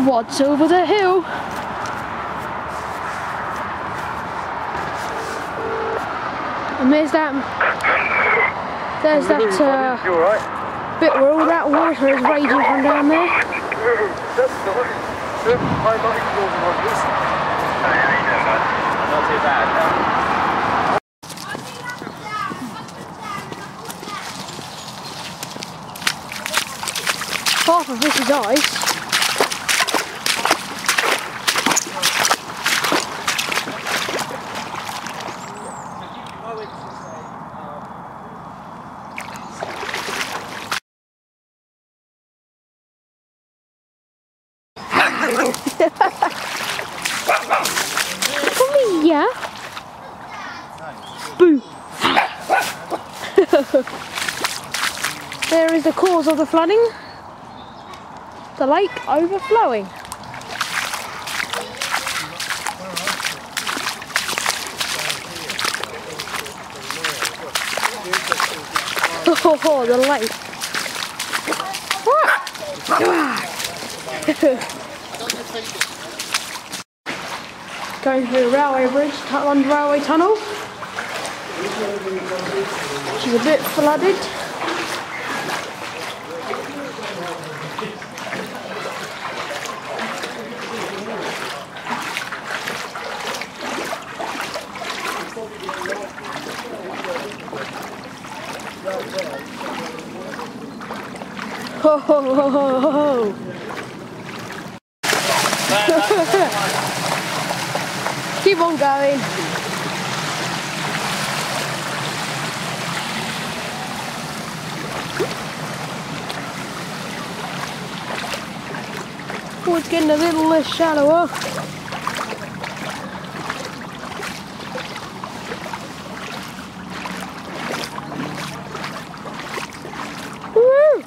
What's over the hill? And there's that bit where all that water is raging from down there. Not too bad, Half of this is ice. Yeah. Boo. There is the cause of the flooding. The lake overflowing. Oh, the lake. Going through the railway bridge, Tutland Railway Tunnel, which is a bit flooded. Ho ho ho ho ho! Keep on going. Oh, it's getting a little less shallower. Woo!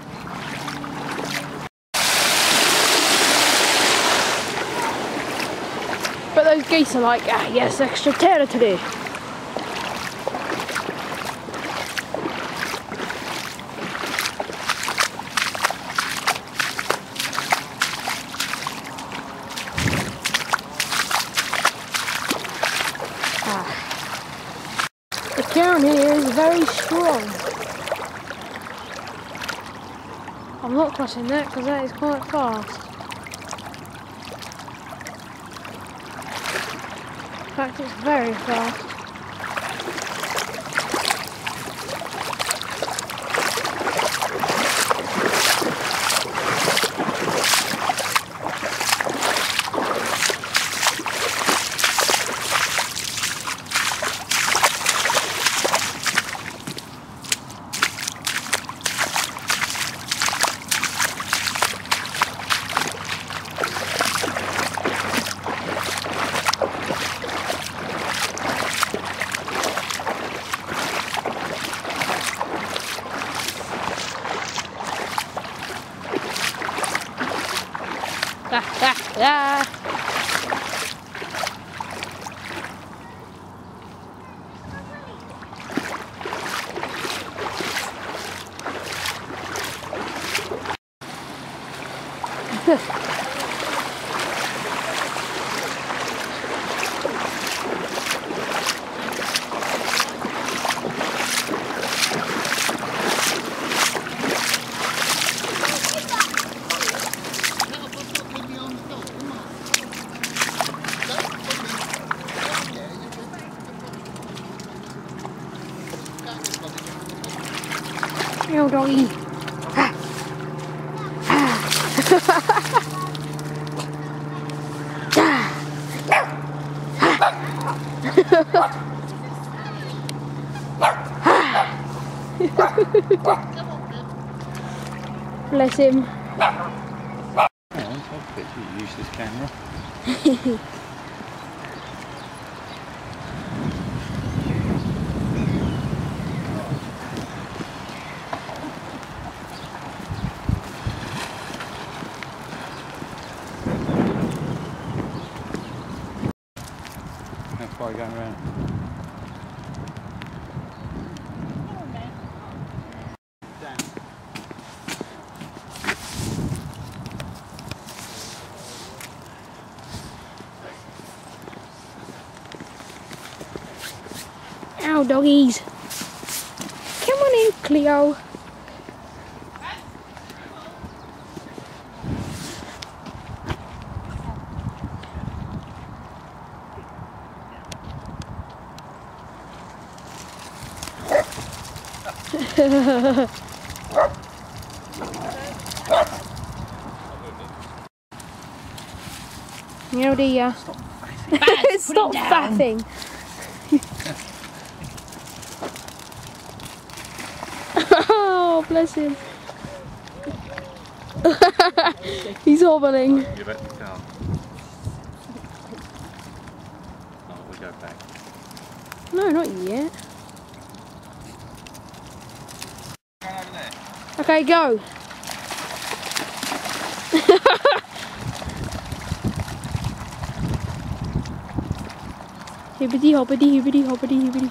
But those geese are like, ah yes, extra territory. The current here is very strong. I'm not crossing that because that is quite fast. In fact, it's very fast. Yo, doggy. Bless him. Oh, I'll bet you use this camera. How far are you going around? now, doggies. Come on in, Cleo. Oh dear. Stop faffing. Oh, bless him. He's hobbling. Give it the car. Oh, we go back. No, not yet. Okay, go. Hibbity hoppity hibbity hoppity hibbity.